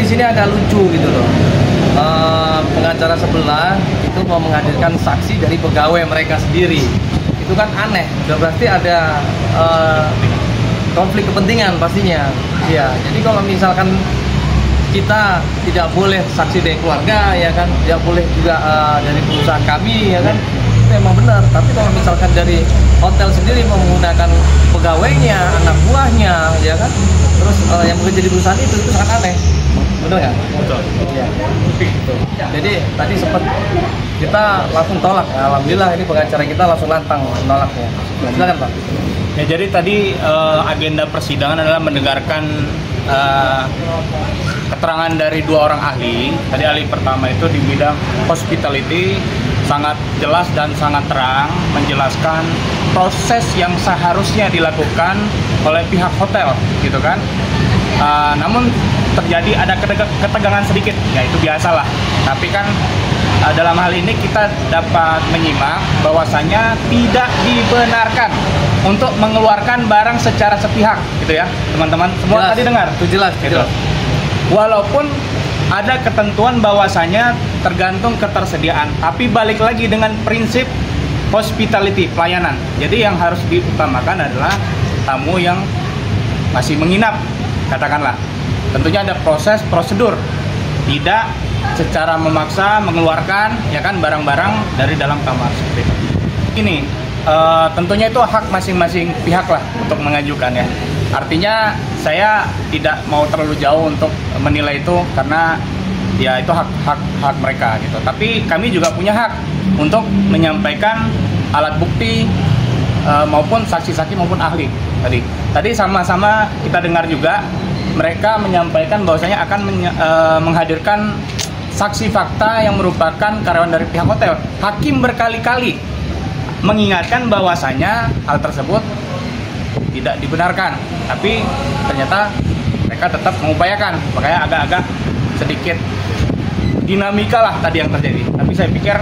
di sini agak lucu gitu loh. Pengacara sebelah itu mau menghadirkan saksi dari pegawai mereka sendiri. Itu kan aneh. Sudah berarti ada konflik kepentingan pastinya. Ya, jadi kalau misalkan kita tidak boleh saksi dari keluarga, ya kan, tidak boleh juga dari perusahaan kami, ya kan, itu emang benar. Tapi kalau misalkan dari hotel sendiri mau menggunakan pegawainya, anak buahnya, ya kan, terus yang bekerja di perusahaan itu sangat aneh, benar nggak? Betul. Ya, gitu. Jadi tadi sempat kita langsung tolak. Alhamdulillah ini pengacara kita langsung lantang menolaknya. Silakan Pak. Ya, jadi tadi agenda persidangan adalah mendengarkan keterangan dari 2 orang ahli. Tadi ahli pertama itu di bidang hospitality, sangat jelas dan sangat terang menjelaskan proses yang seharusnya dilakukan oleh pihak hotel, gitu kan. Namun terjadi ada ketegangan sedikit, ya itu biasalah. Tapi kan dalam hal ini kita dapat menyimak bahwasanya tidak dibenarkan untuk mengeluarkan barang secara sepihak, gitu ya, teman-teman. Semua Jelas. tadi dengar? Itu jelas, Gitu. jelas. Walaupun ada ketentuan bahwasanya tergantung ketersediaan, tapi balik lagi dengan prinsip hospitality, pelayanan. Jadi yang harus diutamakan adalah tamu yang masih menginap, katakanlah. Tentunya ada proses prosedur, tidak secara memaksa mengeluarkan, ya kan, barang-barang dari dalam kamar seperti itu. Ini tentunya itu hak masing-masing pihak lah untuk mengajukan, ya. Artinya saya tidak mau terlalu jauh untuk menilai itu karena ya itu hak mereka gitu. Tapi kami juga punya hak untuk menyampaikan alat bukti maupun saksi-saksi maupun ahli. Tadi sama-sama kita dengar juga mereka menyampaikan bahwasanya akan menghadirkan saksi fakta yang merupakan karyawan dari pihak hotel. Hakim berkali-kali mengingatkan bahwasanya hal tersebut tidak dibenarkan, tapi ternyata mereka tetap mengupayakan. Makanya agak-agak sedikit dinamika lah tadi yang terjadi. Tapi saya pikir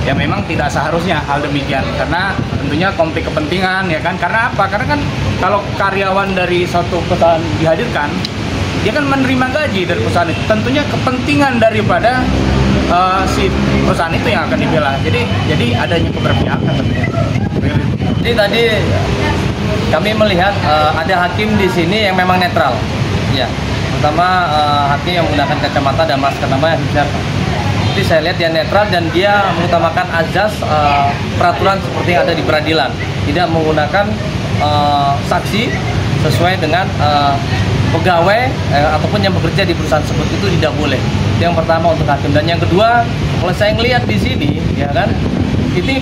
ya memang tidak seharusnya hal demikian, karena tentunya konflik kepentingan, ya kan. Karena apa? Karena kan kalau karyawan dari suatu perusahaan dihadirkan, dia kan menerima gaji dari perusahaan itu. Tentunya kepentingan daripada si perusahaan itu yang akan dibela. Jadi adanya keberpihakan tentunya. Jadi tadi kami melihat ada hakim di sini yang memang netral, ya. Pertama hakim yang menggunakan kacamata dan masker, namanya Hijab. Jadi saya lihat dia netral dan dia mengutamakan azas peraturan seperti yang ada di peradilan, tidak menggunakan saksi sesuai dengan pegawai ataupun yang bekerja di perusahaan tersebut, itu tidak boleh. Itu yang pertama untuk hakim. Dan yang kedua, kalau saya ngelihat di sini, ya kan, ini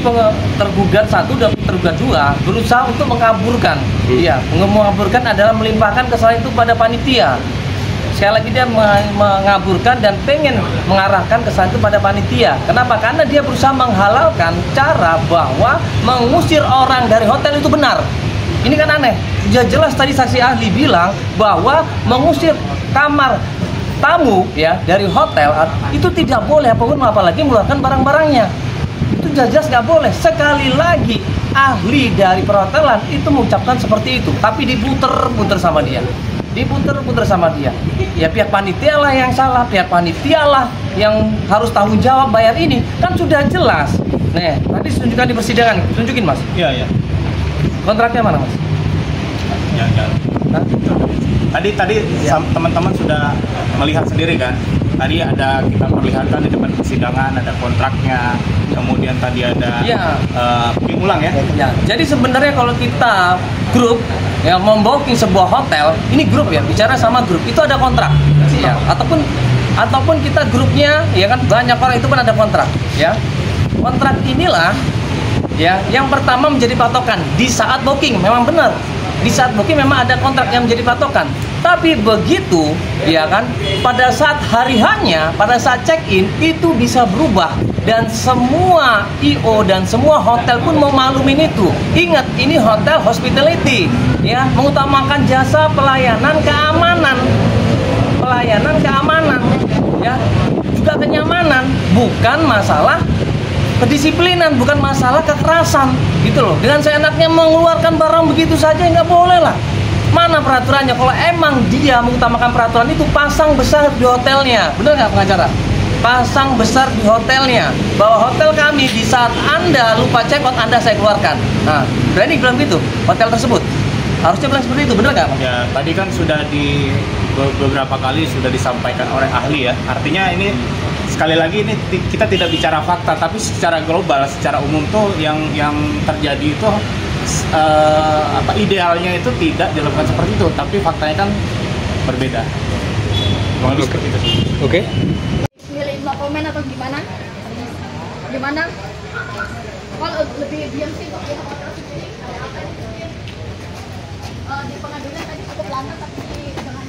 tergugat 1 dan tergugat 2 berusaha untuk mengaburkan. Iya, mengaburkan adalah melimpahkan kesalahan itu pada panitia. Sekali lagi dia mengaburkan dan pengen mengarahkan kesalahan itu pada panitia. Kenapa? Karena dia berusaha menghalalkan cara bahwa mengusir orang dari hotel itu benar. Ini kan aneh. Ya jelas tadi saksi ahli bilang bahwa mengusir kamar tamu, ya, dari hotel itu tidak boleh, apalagi mengeluarkan barang-barangnya. Itu jelas nggak boleh. Sekali lagi ahli dari perhotelan itu mengucapkan seperti itu, tapi diputer-puter sama dia. Ya pihak panitia lah yang salah, pihak panitia lah yang harus tanggung jawab bayar ini. Kan sudah jelas. Nih, tadi tunjukkan di persidangan. Tunjukin, Mas. Iya. Kontraknya mana, Mas? Ya. Hah? Tadi Ya. teman-teman sudah melihat sendiri kan. Tadi ada kita perlihatkan di depan persidangan ada kontraknya, kemudian tadi ada Ya. booking ulang ya. Ya, jadi sebenarnya kalau kita grup yang membooking sebuah hotel, ini grup ya, bicara sama grup, itu ada kontrak. Ya, ataupun kita grupnya, ya kan, banyak orang itu kan ada kontrak, ya. Kontrak inilah ya yang pertama menjadi patokan di saat booking. Memang benar. Di saat booking memang ada kontrak yang menjadi patokan. Tapi begitu, ya kan, pada saat hari hanya, pada saat check-in itu bisa berubah dan semua IO dan semua hotel pun mau maklumin itu. Ingat, ini hotel hospitality, ya, mengutamakan jasa pelayanan keamanan, ya, juga kenyamanan, bukan masalah kedisiplinan, bukan masalah kekerasan, gitu loh. Dengan seenaknya mengeluarkan barang begitu saja nggak boleh lah. Mana peraturannya? Kalau emang dia mengutamakan peraturan itu, pasang besar di hotelnya. Benar nggak pengacara? Pasang besar di hotelnya, bahwa hotel kami di saat Anda lupa check out, Anda saya keluarkan. Nah, berani bilang gitu hotel tersebut, harusnya bilang seperti itu, benar nggak Pak? Ya, tadi kan sudah di beberapa kali sudah disampaikan oleh ahli ya. Artinya ini sekali lagi ini kita tidak bicara fakta, tapi secara global, secara umum tuh yang terjadi itu idealnya itu tidak dilakukan seperti itu, tapi faktanya kan berbeda. Kurang lebih seperti itu. Oke. Milih no komen atau gimana? Gimana? Kalau lebih diam sih kok di hotel sendiri ada apa di pengadilan tadi cukup lama tapi jangan